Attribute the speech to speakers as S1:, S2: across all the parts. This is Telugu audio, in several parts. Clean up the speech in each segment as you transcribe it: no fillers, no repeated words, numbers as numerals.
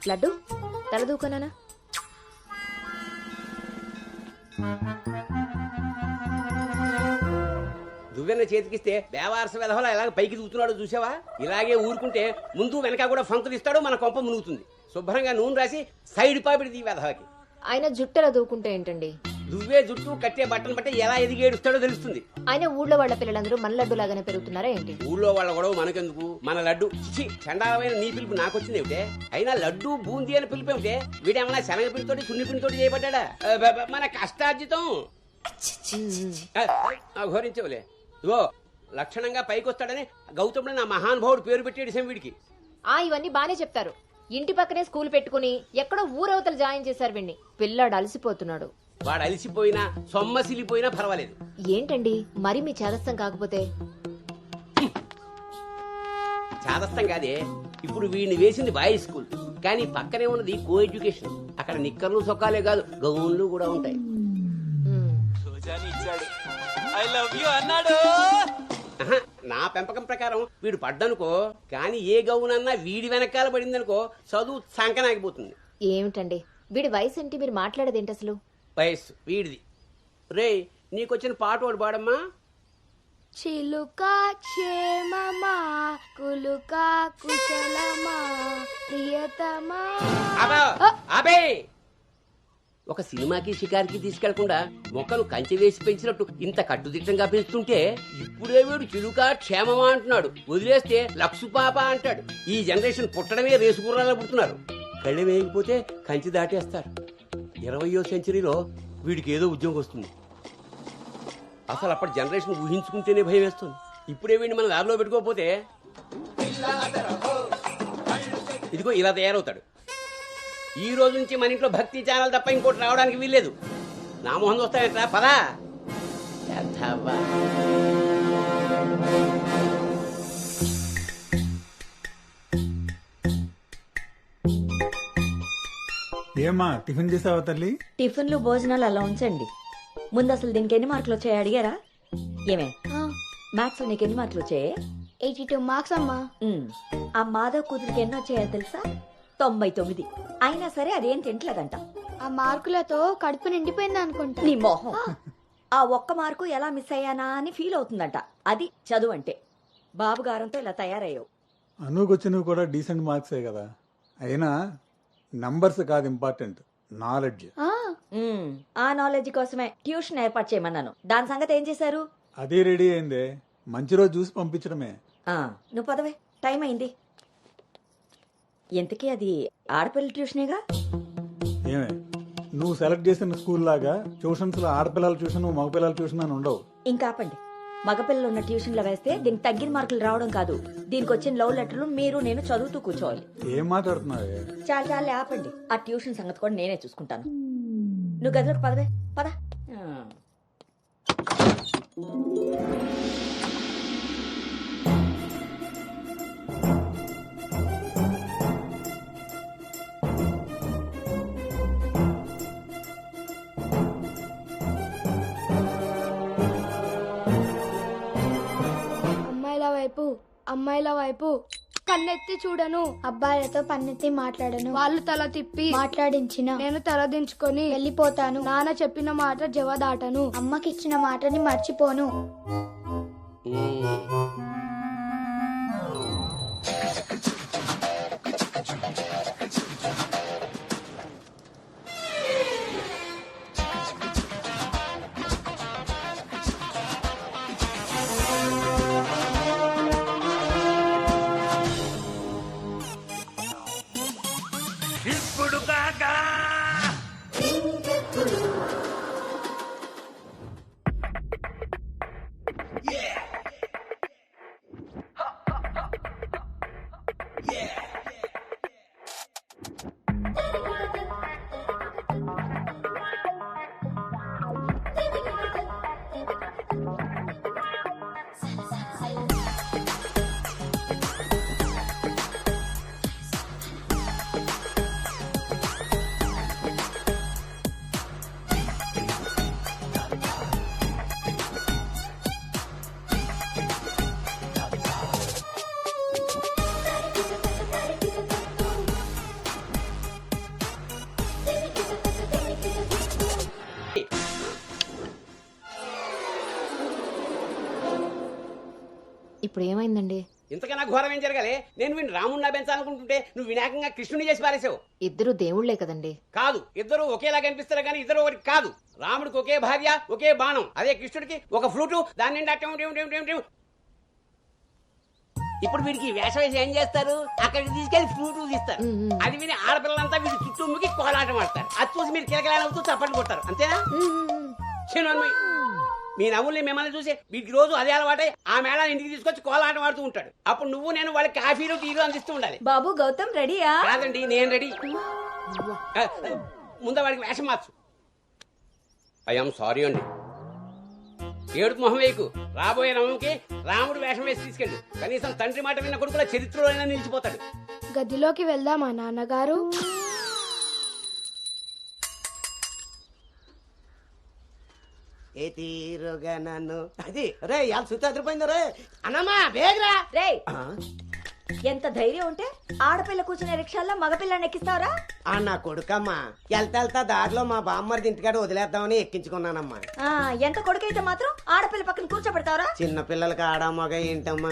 S1: లడ్డు తల దూకనా?
S2: దువ్వెన్న చేతికిస్తే దేవారస వెధవలా ఎలాగ పైకి దూకుతున్నాడో చూసావా? ఇలాగే ఊరుకుంటే ముందు వెనక కూడా ఫంకులు ఇస్తాడు, మన కొంప మునుగుతుంది. శుభ్రంగా నూనె రాసి సైడ్ పాపిడి వెధవకి.
S1: ఆయన జుట్టెలా దూకుంటే ఏంటండి?
S2: దువ్వే జుట్టు కట్టే బట్టలు బట్టి ఎలా ఎదిగేడుస్తాడో తెలుస్తుంది.
S1: ఆయన ఊళ్ళో వాళ్ళ పిల్లలందరూ మన లడ్డు లాగానే పెరుగుతున్నారా ఏంటి?
S2: ఊళ్ళో వాళ్ళ గొడవ మనకెందుకు? మన లడ్డు చండాలమైన నీ పిలుపు నాకొచ్చింది ఏమిటే? అయినా లడ్డు బూందీ అని పిలుపు ఏమిటే? వీడేమన్నా శనగ పిండితోటి సున్ని పిండితోటి చేయబడ్డా? మన కష్టార్జితం ఘోరించవులే. ఇగో లక్షణంగా పైకొస్తాడని గౌతముడు నా మహానుభావుడు పేరు పెట్టాడు వీడికి.
S1: ఇవన్నీ బానే చెప్తారు. ఇంటి పక్కనే స్కూల్ పెట్టుకుని ఎక్కడో ఊరవతలు జాయిన్ చేశారు వీడిని. పిల్లాడు అలసిపోతున్నాడు.
S2: వాడు అలసిపోయినా సొమ్మసిలిపోయినా పర్వాలేదు.
S1: ఏంటండి మరి మీ చేదస్తం కాకపోతే?
S2: చాదస్తం కాదే, ఇప్పుడు వీడిని వేసింది బాయ్స్ స్కూల్, కానీ పక్కనే ఉన్నది కో ఎడ్యుకేషన్. అక్కడ నిక్కర్లు సొక్కాలే కాదు, గౌన్లు కూడా ఉంటాయి. నా పెంపకం ప్రకారం వీడు పడ్డనుకో, కానీ ఏ గౌనన్నా వీడి వెనకాల పడిందనుకో చదువు సంకనాగిపోతుంది.
S1: ఏమిటండి వీడి వయసు ఏంటి? మీరు మాట్లాడేదేంటి అసలు?
S2: వయస్సు వీడిది. రే, నీకొచ్చిన పాట ఒకటి పాడమ్మా.
S3: చిలుక క్షేమమా కులుక కుశలమా ప్రియతమా.
S2: అబే, ఒక సినిమాకి షికారికి తీసుకెళ్లకుండా మొక్కను కంచె వేసి పెంచినట్టు ఇంత కట్టుదిట్టంగా పెంచుతుంటే ఇప్పుడే వీడు చిలుక క్షేమమా అంటున్నాడు. వదిలేస్తే లక్సు పాప అంటాడు. ఈ జనరేషన్ పుట్టడమే రేసుగుర్రాలా పుడుతున్నారు. కళ్ళు వేయకపోతే కంచె దాటేస్తారు. 20వ సెంచరీలో వీడికి ఏదో ఉద్యోగం వస్తుంది. అసలు అప్పటి జనరేషన్ ఊహించుకుంటేనే భయం వేస్తుంది. ఇప్పుడే వీడిని మన దారిలో పెట్టుకోకపోతే ఇదిగో ఇలా తయారవుతాడు. ఈ రోజు నుంచి మన ఇంట్లో భక్తి ఛానల్ తప్ప ఇంకోటి రావడానికి వీల్లేదు. నా మొహం వస్తాయంట పదా.
S4: ఏమా టిఫిన్ చేసావా తల్లి?
S5: టిఫిన్లు భోజనాలు అలా ఉంచండి. ముందు అసలు దీనికి ఎన్ని మార్కులు వచ్చాయి అడిగారా? ఏమే మ్యాథ్స్ లో నీకు ఎన్ని మార్కులు వచ్చాయి?
S3: 82 మార్క్స్ అమ్మా.
S5: ఆ మాధవ్ కూతురికి ఎన్ని వచ్చాయో తెలుసా? 99. అయినా సరే అదేం తింటలేదంట.
S3: ఆ మార్కులతో కడుపు నిండిపోయింది అనుకుంటా.
S5: నీ మొహం. ఆ ఒక్క మార్కు ఎలా మిస్ అయ్యానా అని ఫీల్ అవుతుందంట. అది చదువు అంటే. బాబు గారంతో ఇలా తయారయ్యావు.
S4: అనుకొచ్చినవి కూడా డీసెంట్ మార్క్సే కదా. అయినా నంబర్స్ కాదు ఇంపార్టెంట్, నాలెడ్జ్.
S5: ఆ నాలెడ్జ్ కోసమే ట్యూషన్ ఏర్పాటు చేయమన్నాను. దాని సంగతి ఏం చేశారు?
S4: అది రెడీ అయిందే, మంచి రోజు చూసి పంపించడమే.
S5: నువ్వు పదవే, టైం అయింది. ఎంతకీ అది ఆడపిల్లల ట్యూషనేగా?
S4: ఏమే, నువ్వు సెలెక్ట్ చేసిన స్కూల్ లాగా ట్యూషన్స్ లో ఆడపిల్లల ట్యూషన్ మగపిల్లల ట్యూషన్ అని ఉండవు.
S5: ఇంకా ఆపండి. మగపిల్లలు ఉన్న ట్యూషన్లో వేస్తే దీనికి తగ్గిన మార్కులు రావడం కాదు, దీనికి వచ్చిన లవ్ లెటర్లు మీరు నేను చదువుతూ కూర్చోవాలి.
S4: ఏం మాట్లాడుతున్నావే?
S5: చాలా ఆపండి. ఆ ట్యూషన్ సంగతి కూడా నేనే చూసుకుంటాను. నువ్వు గదిలోకి పదవే, పద.
S3: అమ్మాయిల వైపు కన్నెత్తి చూడను, అబ్బాయిలతో పన్నెత్తి మాట్లాడను, వాళ్ళు తల తిప్పి మాట్లాడించిన నేను తలదించుకొని వెళ్ళిపోతాను, నాన్న చెప్పిన మాట జవదాటను, అమ్మకిచ్చిన మాటని మర్చిపోను.
S1: ఇప్పుడు ఏమైందండి?
S2: ఇంతకన్నా ఘోరం ఏం జరగాలి? నేను వీడిని రాముడినా పెంచాలనుకుంటుంటే నువ్వు వినాయకంగా కృష్ణుని చేసి పారేసావు.
S1: ఇద్దరు దేవుళ్లే కదండి.
S2: కాదు, ఇద్దరు ఒకేలా కనిపిస్తారు కానీ ఇద్దరు ఒకటి కాదు. రాముడికి ఒకే భార్య, ఒకే బాణం. అదే కృష్ణుడికి ఒక ఫ్లూటు, దాని నిండా టెం టెం టెం టెం టెం. ఇప్పుడు వీడికి వేషం వేసి ఏం చేస్తారు? అక్కడికి తీసుకెళ్లి ఫ్లూటు తీస్తారు. అది విని ఆడపిల్లలంతా వీడి చుట్టూ ముగి కోలాటం ఆడతారు. అది చూసి మీరు కిలకలాడుతూ చప్పట్లు కొడతారు. అంతేనా? చిన్నమ్మాయి, మీ నవ్వుల్ని మిమ్మల్ని చూసి వీడికి రోజు అదే అలవాటై ఆ మేళాన్ని ఇంటికి తీసుకొచ్చి కోలాటం ఆడుతూ ఉంటాడు. అప్పుడు నువ్వు నేను వాళ్ళకి కాఫీలు టీలు అందిస్తూ ఉండాలి.
S5: బాబు గౌతమ్ రెడీయా?
S2: కాదండి, నేను రెడీ. ముందు వాడికి వేషం మార్చు. ఐఎమ్ సారీ అండి. ఏడుపు మొహం వేయకు. రాబోయే నవంకి రాముడు వేషం వేసి తీసుకెళ్ళు. కనీసం తండ్రి మాట విన్న కొడుకుల చరిత్రలో అయినా నిలిచిపోతాడు.
S3: గదిలోకి వెళ్దామా నాన్నగారు?
S6: ఏ తీరుగా నన్ను అది రే ఇవాళ సుత్తి అదిరిపోయింది రే అన్నమ్మా బేగరా
S5: రే, ఎంత ధైర్యం ఉంటే ఆడపిల్ల కూర్చునే రిక్షాల్లో మగపిల్లని ఎక్కిస్తావరా?
S6: నా కొడుకమ్మా వెళ్తా దారిలో మా బామ్మర్ది ఇంటికాడ వదిలేద్దామని ఎక్కించుకున్నానమ్మా.
S5: ఎంత కొడుకైతే మాత్రం ఆడపిల్ల పక్కన కూర్చోబెడతావరా?
S6: చిన్న పిల్లలకి ఆడా మగ ఏంటమ్మా?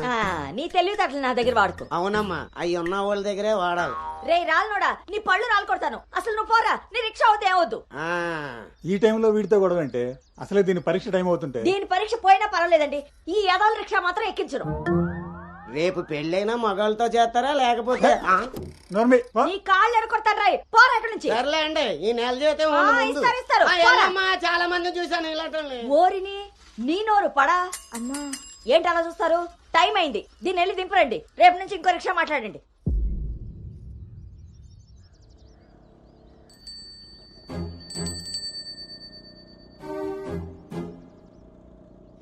S5: నీ తెలివితేటలు నా దగ్గర వాడుకో.
S6: అవునమ్మా, అవి ఉన్న వాళ్ళ దగ్గరే వాడాలి.
S5: రే రాల్నోడా, నీ పళ్ళు రాలు కొడతాను. అసలు నువ్వు పోరా, నీ రిక్షా అవుతే ఏమవుద్దు.
S4: ఈ టైంలో వీడితో గొడవ అంటే అసలే దీని పరీక్ష టైం అవుతుంటే.
S5: దీని పరీక్ష పోయినా పర్వాలేదండి, ఈ యదాల రిక్షా మాత్రం ఎక్కించరు.
S6: రేపు పెళ్ళైనా మగాళ్ళతో చేస్తారా లేకపోతే
S5: నీ కాళ్ళు ఎరకొడతాను రాయి, పోరా ఇక్కడి నుంచి.
S6: సర్లే అండి, ఈ నెల జీతం
S5: ఇస్తారు. పోరా.
S6: చాలా మంది చూసాను ఇలాంటి.
S5: ఓరిని నీ నోరు పడా. అమ్మా ఏంటి అలా చూస్తారు? టైం అయింది, దీన్ని వెళ్ళి దింపరండి. రేపు నుంచి ఇంకో రిక్షా మాట్లాడండి.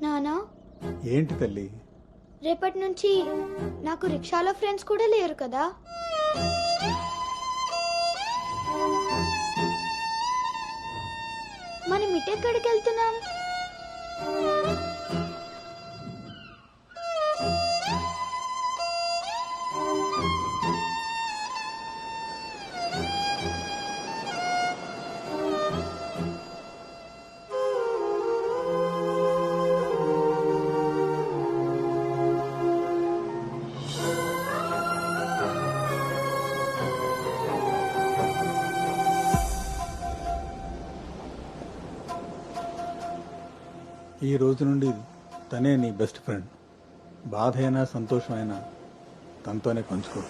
S3: నానా,
S4: ఏంటి తల్లి?
S3: రేపటి నుంచి నాకు రిక్షాలో ఫ్రెండ్స్ కూడా లేరు కదా? మనం ఇటెక్కడికి వెళ్తున్నాం?
S4: ఈ రోజు నుండి తనే నీ బెస్ట్ ఫ్రెండ్. బాధ అయినా సంతోషమైనా తనతోనే పంచుకో.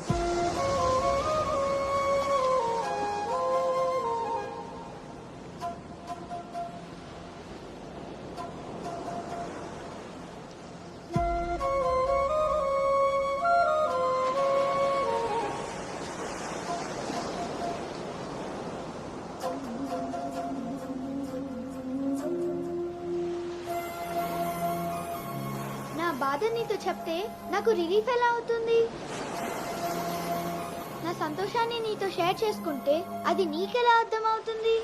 S3: బాధ నీతో చెప్తే నాకు రిలీఫ్ ఎలా అవుతుంది? నా సంతోషాన్ని నీతో షేర్ చేసుకుంటే అది నీకెలా అర్థం అవుతుంది?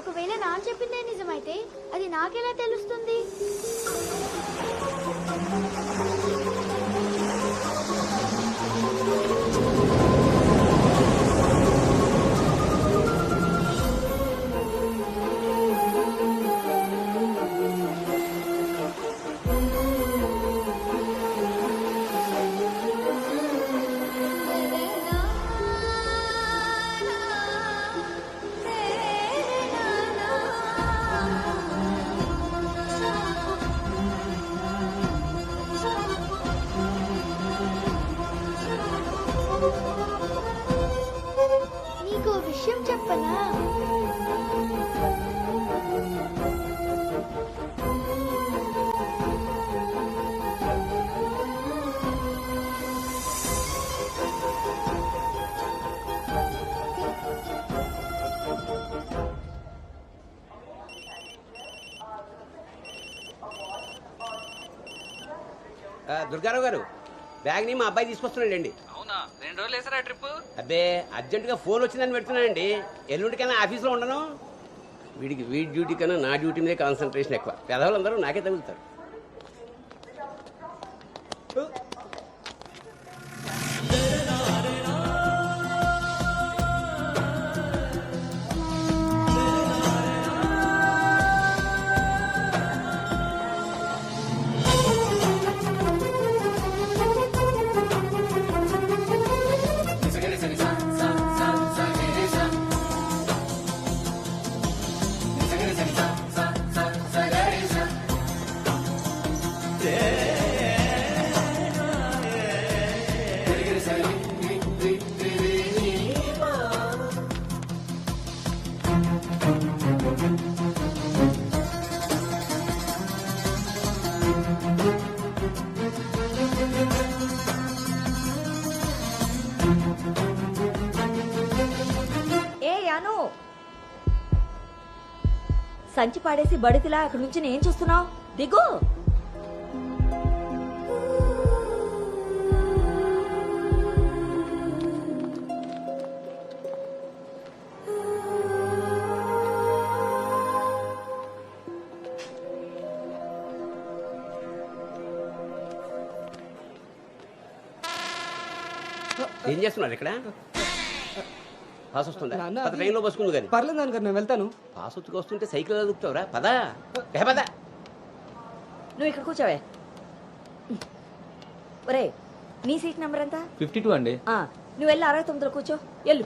S3: ఒకవేళ నా చెప్పిందే నిజమైతే అది నాకెలా తెలుస్తుంది? నీకు విషయం చెప్పనా?
S2: దుర్గారావు గారు, బ్యాగ్ ని మా అబ్బాయి తీసుకొస్తున్నాడండి.
S7: అవునా, 2 రోజులు వేసారా ట్రిప్?
S2: అబ్బే, అర్జెంట్ గా ఫోన్ వచ్చిందని పెడుతున్నానండి. ఎల్లుండికైనా ఆఫీస్ లో ఉండను. వీడికి వీడి డ్యూటీ కన్నా నా డ్యూటీ మీద కాన్సన్ట్రేషన్ ఎక్కువ. పెదవులందరూ నాకే తగులుతారు.
S5: ఏ యాను సంచి పాడేసి బడితిలా అక్కడి నుంచి నేను చూస్తున్నావు దిగు.
S2: ఏం చేస్తున్నారు ఇక్కడ? పాస్ వస్తుందా?
S6: నాన్న, అది-
S2: ట్రైన్లో బసుకుంది కానీ
S6: పర్లేదు నాన్నగారు నేను వెళ్తాను.
S2: పాస్ వచ్చుకు వస్తుంటే సైకిల్ దొక్కుతావురా? పదా పదా.
S5: నువ్వు ఇక్కడ కూర్చోవే. ఒరే నీ సీట్ నెంబర్ ఎంత?
S8: 52 అండి.
S5: నువ్వు వెళ్ళి 69లో కూర్చో. వెళ్ళు.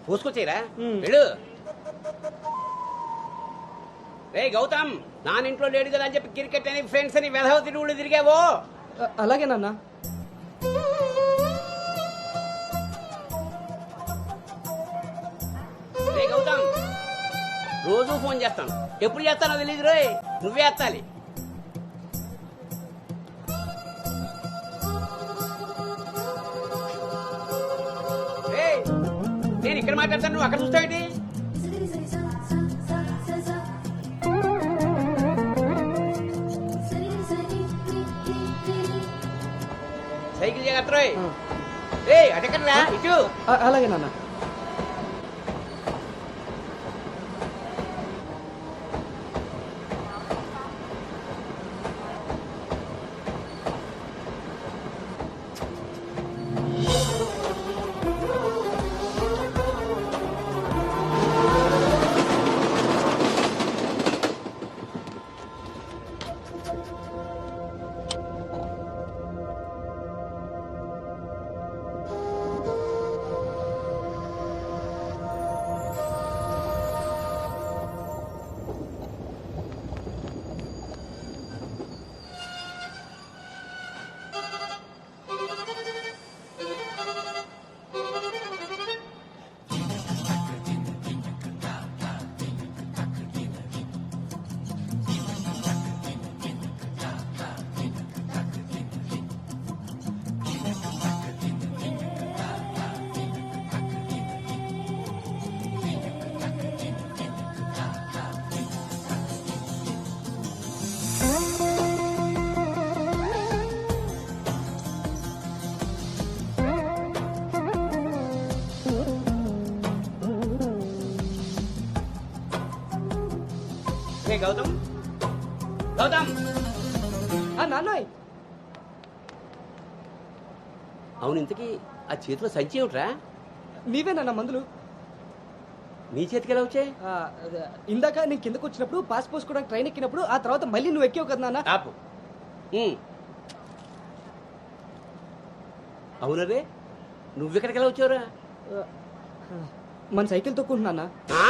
S2: పోసుకొచ్చేరా వెళ్ళు. రే గౌతమ్, నానింట్లో లేడు కదా అని చెప్పి క్రికెట్ అని ఫ్రెండ్స్ అని వెధవ తిరుగుడు తిరిగావో.
S6: అలాగే నాన్న.
S2: రే గౌతమ్, రోజు ఫోన్ చేస్తాను, ఎప్పుడు చేస్తానో తెలియదు రోయ్, నువ్వే ఎత్తాలి. రేయ్, నేను ఇక్కడ మాట్లాడతాను, నువ్వు అక్కడ చూస్తావేంటి? సైకిల్ జాగ్రత్త రోయ్. రేయ్ అటెక్కడరా, ఇటు.
S6: అలాగే నాన్న.
S2: రే గౌతమ్, గౌతమ్.
S6: నాన్నయ్,
S2: అవును, ఇంతకీ ఆ చేతిలో సంచి ఏమిట్రా?
S6: నీవే నాన్న మందులు.
S2: నీ చేతికి ఎలా వచ్చాయి?
S6: ఇందాక నేను కిందకు వచ్చినప్పుడు పాస్ పోసుకోవడానికి ట్రైన్ ఎక్కినప్పుడు, ఆ తర్వాత మళ్ళీ నువ్వు ఎక్కావు కదా నాన్న.
S2: ఆపు. అవును రే, నువ్వెక్కడికి ఎలా వచ్చావురా?
S6: మన సైకిల్ తొక్కుంటున్నా.
S2: ఆ?